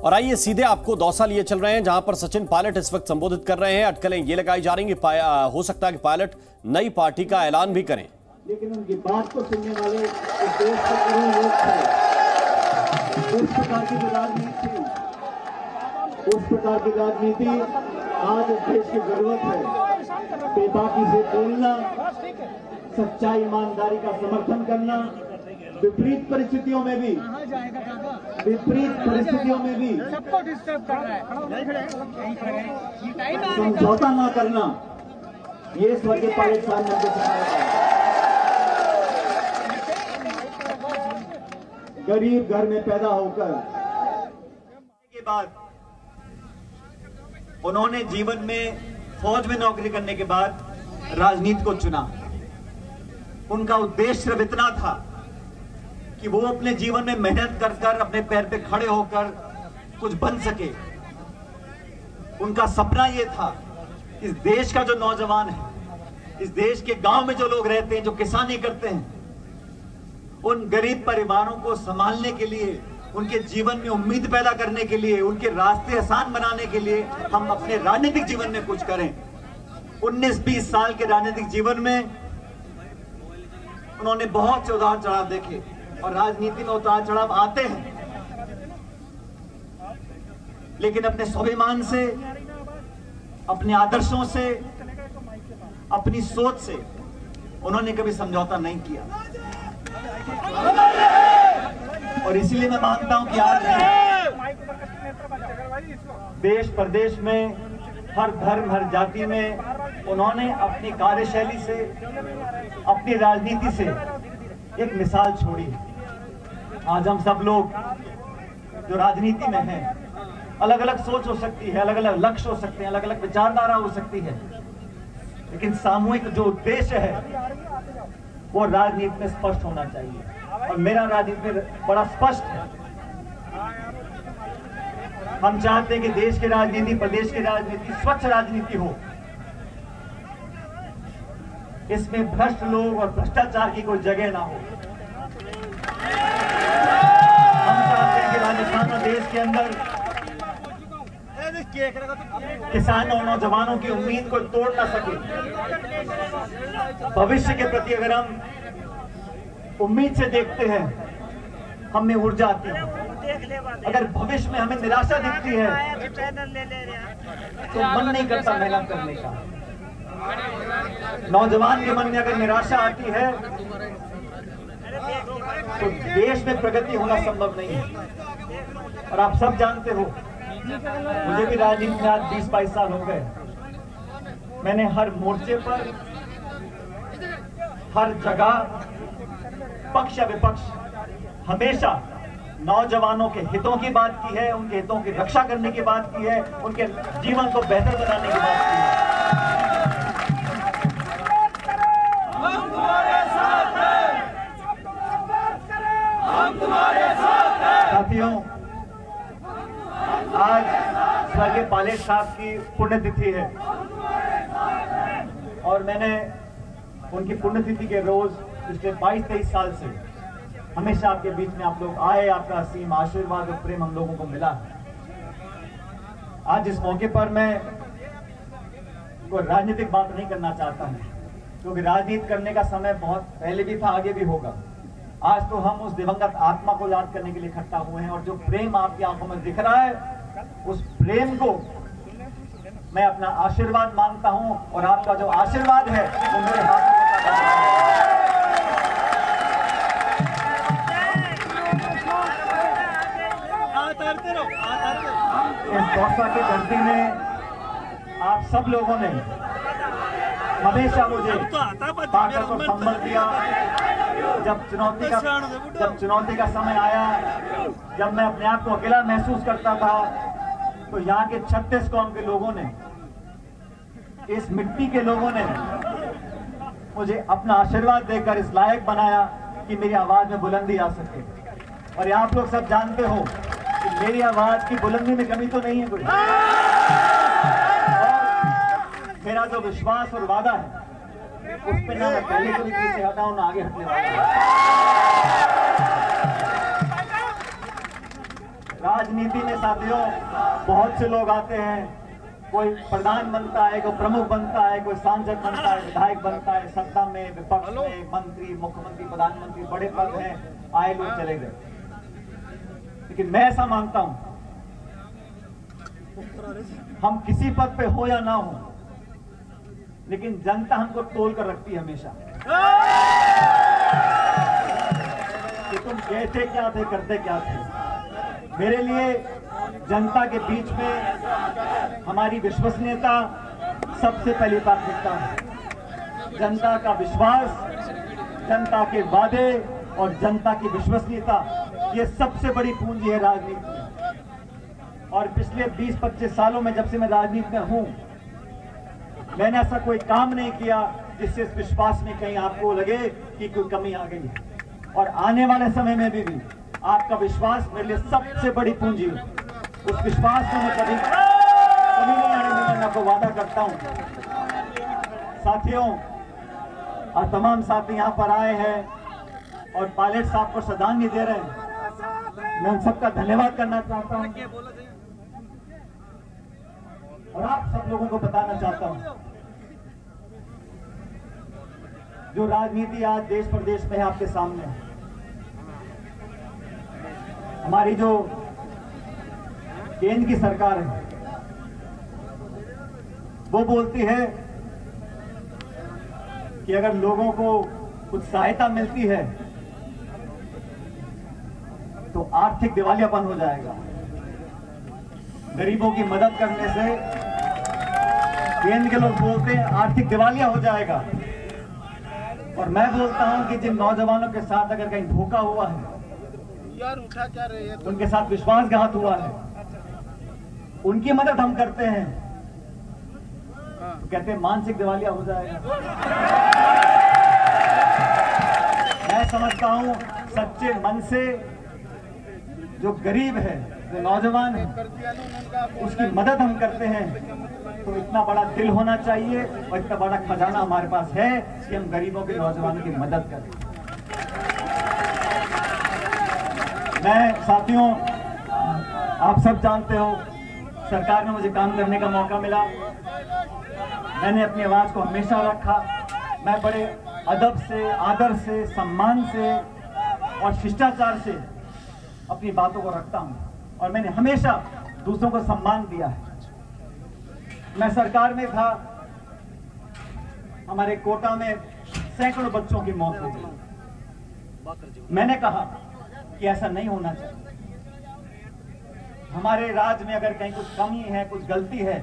और आइए सीधे आपको दौसा लिए चल रहे हैं, जहां पर सचिन पायलट इस वक्त संबोधित कर रहे हैं। अटकलें ये लगाई जा रही हैं कि हो सकता है कि पायलट नई पार्टी का ऐलान भी करें। लेकिन उनकी बात को सुनने वाले इस देश के करोड़ों लोग थे। उस प्रकार की राजनीति, आज इस देश की जरूरत है। बेबाकी से बोलना, सच्चाई ईमानदारी का समर्थन करना, विपरीत परिस्थितियों में भी सबको डिस्टर्ब कर रहा है, समझौता ना करना, ये स्वर्गीय पायलट साहब ने सिखाया। गरीब घर में पैदा होकर के बाद उन्होंने जीवन में फौज में नौकरी करने के बाद राजनीति को चुना। उनका उद्देश्य सिर्फ इतना था कि वो अपने जीवन में मेहनत कर अपने पैर पे खड़े होकर कुछ बन सके। उनका सपना ये था, इस देश का जो नौजवान है, इस देश के गांव में जो लोग रहते हैं, जो किसानी करते हैं, उन गरीब परिवारों को संभालने के लिए, उनके जीवन में उम्मीद पैदा करने के लिए, उनके रास्ते आसान बनाने के लिए हम अपने राजनीतिक जीवन में कुछ करें। 19-20 साल के राजनीतिक जीवन में उन्होंने बहुत से उतार चढ़ाव देखे, और राजनीति में उतार चढ़ाव आते हैं, लेकिन अपने स्वाभिमान से, अपने आदर्शों से, अपनी सोच से उन्होंने कभी समझौता नहीं किया। और इसीलिए मैं मानता हूं कि आज देश प्रदेश में, हर धर्म, हर जाति में उन्होंने अपनी कार्यशैली से, अपनी राजनीति से एक मिसाल छोड़ी। आज हम सब लोग जो राजनीति में हैं, अलग अलग सोच हो सकती है, अलग अलग लक्ष्य हो सकते हैं, अलग अलग विचारधारा हो सकती है, लेकिन सामूहिक जो उद्देश्य है वो राजनीति में स्पष्ट होना चाहिए। और मेरा राजनीति में बड़ा स्पष्ट है। हम चाहते हैं कि देश की राजनीति, प्रदेश की राजनीति स्वच्छ राजनीति हो। इसमें भ्रष्ट लोग और भ्रष्टाचार की कोई जगह ना हो। हम चाहते हैं कि राजस्थान और देश के अंदर किसानों और नौजवानों की उम्मीद को तोड़ ना सके। भविष्य के प्रति अगर हम उम्मीद से देखते हैं, हमें ऊर्जा आती है। अगर भविष्य में हमें निराशा दिखती है तो मन नहीं करता मेहनत करने का। नौजवान के मन में अगर निराशा आती है तो देश में प्रगति होना संभव नहीं है। और आप सब जानते हो, मुझे भी राजनीति में आज 20-22 साल हो गए। मैंने हर मोर्चे पर, हर जगह, पक्ष या विपक्ष, हमेशा नौजवानों के हितों की बात की है, उनके हितों की रक्षा करने की बात की है, उनके जीवन को बेहतर बनाने की बात की है। हम तुम्हारे साथ हैं, हम तुम्हारे साथ हैं। साथियों, आज स्वर्गीय पायलट साहब की पुण्यतिथि है, और मैंने उनकी पुण्यतिथि के रोज पिछले 22-23 साल से हमेशा आपके बीच में आप लोग आए। आपका असीम आशीर्वाद और प्रेम हम लोगों को मिला। आज इस मौके पर मैं कोई राजनीतिक बात नहीं करना चाहता हूं, क्योंकि राजनीति करने का समय बहुत पहले भी था, आगे भी होगा। आज तो हम उस दिवंगत आत्मा को याद करने के लिए इकट्ठा हुए हैं, और जो प्रेम आपकी आंखों में दिख रहा है, उस प्रेम को मैं अपना आशीर्वाद मांगता हूं, और आपका जो आशीर्वाद है वो मेरे हाथ में इस दौसा की धरती में आप सब लोगों ने हमेशा मुझे ताकत और संबल दिया। जब चुनौती का समय आया, जब मैं अपने आप को अकेला महसूस करता था, तो यहाँ के 36 कौम के लोगों ने, इस मिट्टी के लोगों ने मुझे अपना आशीर्वाद देकर इस लायक बनाया कि मेरी आवाज में बुलंदी आ सके। और आप लोग सब जानते हो कि मेरी आवाज की बुलंदी में कमी तो नहीं है कोई। और मेरा जो विश्वास और वादा है, उस पर ना मैं पहले कोई पीछे हटा हूं, ना आगे हटने वाला। राजनीति में साथियों बहुत से लोग आते हैं, कोई प्रधान बनता है, कोई प्रमुख बनता है, कोई सांसद बनता है, विधायक बनता है, सत्ता में, विपक्ष में, मंत्री, मुख्यमंत्री, प्रधानमंत्री, बड़े पद हैं, आए लोग चले गए। लेकिन मैं ऐसा मानता हूं, हम किसी पद पे हो या ना हो, लेकिन जनता हमको तोल कर रखती है हमेशा कि तुम कहते क्या थे, करते क्या थे। मेरे लिए जनता के बीच में हमारी विश्वसनीयता सबसे पहली प्राथमिकता है। जनता का विश्वास, जनता के वादे और जनता की विश्वसनीयता, ये सबसे बड़ी पूंजी है राजनीति में। और पिछले 20-25 सालों में जब से मैं राजनीति में हूं, मैंने ऐसा कोई काम नहीं किया जिससे इस विश्वास में कहीं आपको लगे कि कोई कमी आ गई है। और आने वाले समय में भी आपका विश्वास मेरे लिए सबसे बड़ी पूंजी है। उस विश्वास में मैं कभी नहीं आने देने, मैं आपको वादा करता हूं। साथियों, और तमाम साथी यहां पर आए हैं और पायलट साहब को श्रद्धांजलि दे रहे हैं, मैं उन सबका धन्यवाद करना चाहता हूं और आप सब लोगों को बताना चाहता हूं, जो राजनीति आज देश प्रदेश में है आपके सामने, हमारी जो केंद्र की सरकार है वो बोलती है कि अगर लोगों को कुछ सहायता मिलती है तो आर्थिक दिवालियापन हो जाएगा। गरीबों की मदद करने से केंद्र के लोग बोलते हैं आर्थिक दिवालिया हो जाएगा। और मैं बोलता हूं कि जिन नौजवानों के साथ अगर कहीं धोखा हुआ है, उनके साथ विश्वासघात हुआ है, उनकी मदद हम करते हैं तो कहते हैं मानसिक दिवालिया हो जाएगा। मैं समझता हूं सच्चे मन से जो गरीब है, जो नौजवान है, उसकी मदद हम करते हैं तो इतना बड़ा दिल होना चाहिए और इतना बड़ा खजाना हमारे पास है कि हम गरीबों के, नौजवानों की मदद करें। मैं साथियों, आप सब जानते हो, सरकार में मुझे काम करने का मौका मिला, मैंने अपनी आवाज को हमेशा रखा। मैं बड़े अदब से, आदर से, सम्मान से और शिष्टाचार से अपनी बातों को रखता हूं और मैंने हमेशा दूसरों को सम्मान दिया है। मैं सरकार में था, हमारे कोटा में सैकड़ों बच्चों की मौत हो गई। मैंने कहा कि ऐसा नहीं होना चाहिए। हमारे राज्य में अगर कहीं कुछ कमी है, कुछ गलती है,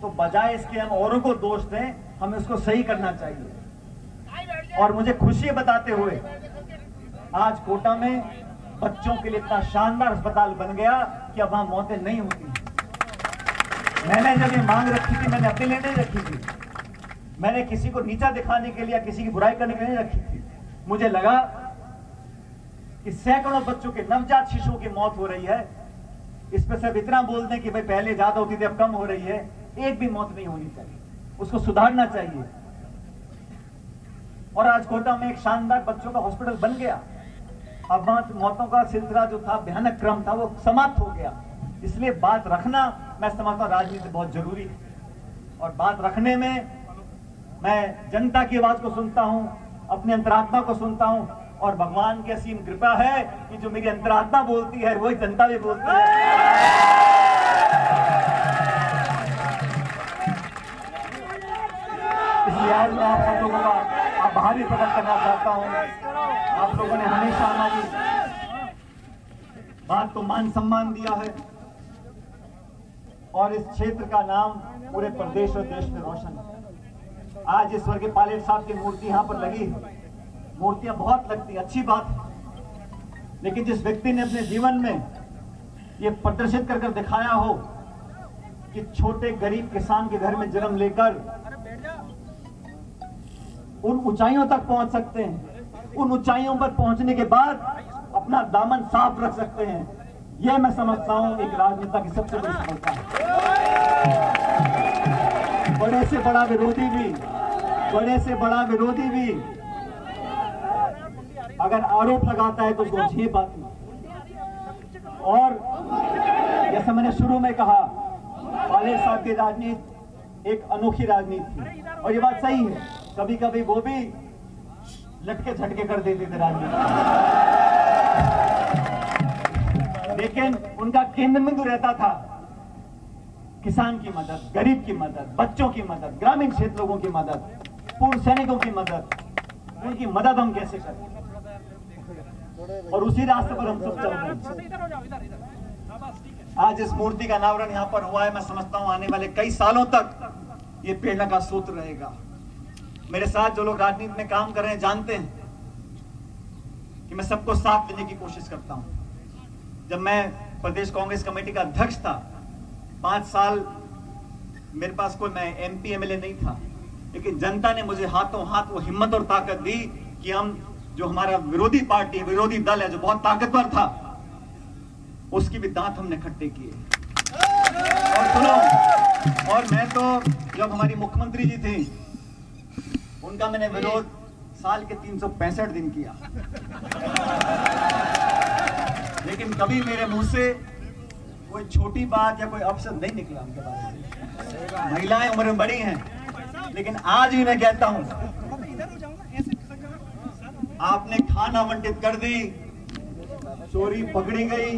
तो बजाय इसके हम औरों को दोष दें, हमें उसको सही करना चाहिए। और मुझे खुशी बताते हुए आज कोटा में बच्चों के लिए इतना शानदार अस्पताल बन गया कि अब वहां मौतें नहीं होती। मैंने जब ये मांग रखी थी, मैंने अपने लिए नहीं रखी थी, मैंने किसी को नीचा दिखाने के लिए, किसी की बुराई करने के लिए नहीं रखी थी। मुझे लगा कि सैकड़ों बच्चों के, नवजात शिशुओं की मौत हो रही है, इस पर सिर्फ इतना बोल दें कि भाई पहले ज्यादा होती थी अब कम हो रही है, एक भी मौत नहीं होनी चाहिए, उसको सुधारना चाहिए। और आज कोटा में एक शानदार बच्चों का हॉस्पिटल बन गया। अब मौतों का सिलसिला जो था, भयानक क्रम था, वो समाप्त हो गया। इसलिए बात रखना, मैं समझता हूं राजनीति बहुत जरूरी है। और बात रखने में मैं जनता की आवाज को सुनता हूं, अपनी अंतरात्मा को सुनता हूं और भगवान की असीम कृपा है कि जो मेरी अंतरात्मा बोलती है वही जनता भी बोलती है। इसलिए आज मैं आप सब लोगों का आभारी प्रकट करना चाहता हूं। आप लोगों ने हमेशा हमारी बात को मान सम्मान दिया है और इस क्षेत्र का नाम पूरे प्रदेश और देश में रोशन है। आज इस स्वर्गीय पायलट साहब की मूर्ति यहां पर लगी है, मूर्तियां बहुत लगती, अच्छी बात है, लेकिन जिस व्यक्ति ने अपने जीवन में ये प्रदर्शित कर दिखाया हो कि छोटे गरीब किसान के घर में जन्म लेकर उन ऊंचाइयों तक पहुंच सकते हैं, उन ऊंचाइयों पर पहुंचने के बाद अपना दामन साफ रख सकते हैं, यह मैं समझता हूं एक राजनेता की सबसे बड़ी सफलता है। बड़े से बड़ा विरोधी भी अगर आरोप लगाता है तो उसको झेप आती है और जैसा मैंने शुरू में कहा, पायलट साहब की राजनीति एक अनोखी राजनीति थी और ये बात सही है, कभी कभी वो भी लटके झटके कर देते थे राजनीति, लेकिन उनका केंद्र बिंदु रहता था किसान की मदद, गरीब की मदद, बच्चों की मदद, ग्रामीण क्षेत्रों की मदद, पूर्व सैनिकों की मदद। उनकी मदद हम कैसे करें, और उसी रास्ते पर हम सब चल रहे हैं। आज इस मूर्ति का अनावरण यहाँ पर हुआ है। मैं समझता हूँ आने वाले कई सालों तक ये प्रेरणा का सूत्र रहेगा। मेरे साथ जो लोग राजनीति में काम कर रहे हैं जानते हैं कि मैं सबको साथ देने की कोशिश करता हूँ। जब मैं प्रदेश कांग्रेस कमेटी का अध्यक्ष था, 5 साल मेरे पास कोई मैं MP MLA नहीं था, लेकिन जनता ने मुझे हाथों हाथ वो हिम्मत और ताकत दी कि हम जो हमारा विरोधी पार्टी, विरोधी दल है जो बहुत ताकतवर था, उसकी भी दांत हमने खट्टे किए। और सुनो, और मैं तो जब हमारी मुख्यमंत्री जी थी उनका मैंने विरोध साल के 365 दिन किया, लेकिन कभी मेरे मुंह से कोई छोटी बात या कोई अपशब्द नहीं निकला उनके बारे में। महिलाएं उम्र में बड़ी हैं, लेकिन आज भी मैं कहता हूं, आपने खाना आवंटित कर दी, चोरी पकड़ी गई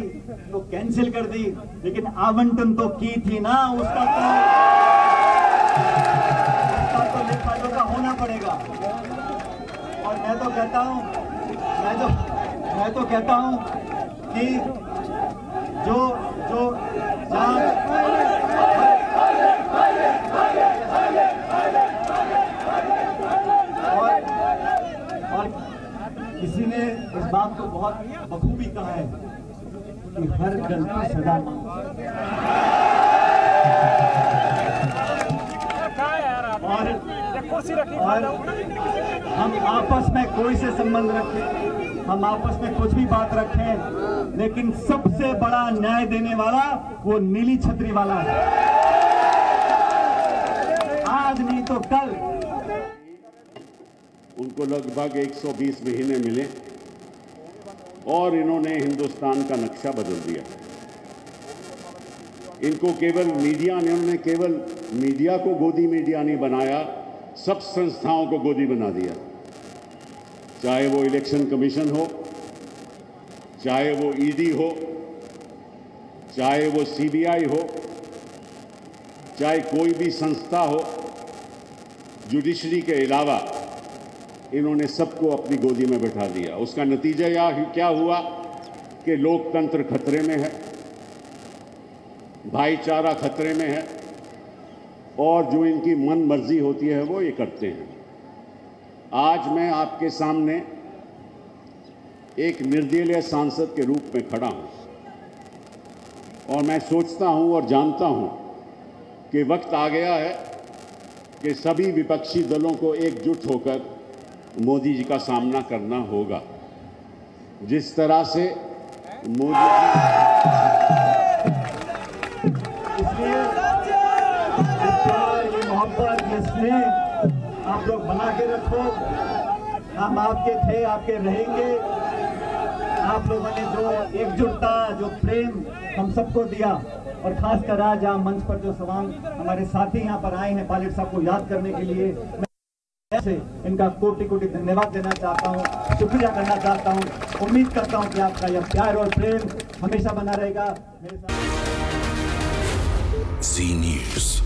तो कैंसिल कर दी, लेकिन आवंटन तो की थी ना, उसका तो लेखा जोखा होना पड़ेगा। और मैं तो कहता हूं कि जो और किसी ने इस बात को बहुत बखूबी कहा है कि हर गलती सजा और हम आपस में कोई से संबंध रखें, हम आपस में कुछ भी बात रखें, लेकिन सबसे बड़ा न्याय देने वाला वो नीली छतरी वाला है। आज नहीं तो कल। उनको लगभग 120 महीने मिले और इन्होंने हिंदुस्तान का नक्शा बदल दिया। इनको इन्होंने केवल मीडिया को गोदी मीडिया नहीं बनाया, सब संस्थाओं को गोदी बना दिया। चाहे वो इलेक्शन कमीशन हो, चाहे वो ईडी हो, चाहे वो CBI हो, चाहे कोई भी संस्था हो, जुडिशरी के अलावा इन्होंने सबको अपनी गोदी में बैठा दिया। उसका नतीजा क्या हुआ कि लोकतंत्र खतरे में है, भाईचारा खतरे में है, और जो इनकी मन मर्जी होती है वो ये करते हैं। आज मैं आपके सामने एक निर्दलीय सांसद के रूप में खड़ा हूं और मैं सोचता हूं और जानता हूं कि वक्त आ गया है कि सभी विपक्षी दलों को एकजुट होकर मोदी जी का सामना करना होगा। जिस तरह से मोदी जी मोहब्बत, ये स्नेह आप लोग बना के रखो। हम आपके थे, आपके रहेंगे। आप लोगों ने जो एकजुटता, जो प्रेम हम सबको दिया, और खासकर आज यहाँ मंच पर जो सवाल हमारे साथी यहाँ पर आए हैं पायलट साहब को याद करने के लिए, मैं से इनका कोटि कोटि धन्यवाद देना चाहता हूँ, शुक्रिया करना चाहता हूँ। उम्मीद करता हूँ कि आपका यह प्यार और प्रेम हमेशा बना रहेगा मेरे साथ। Zee News।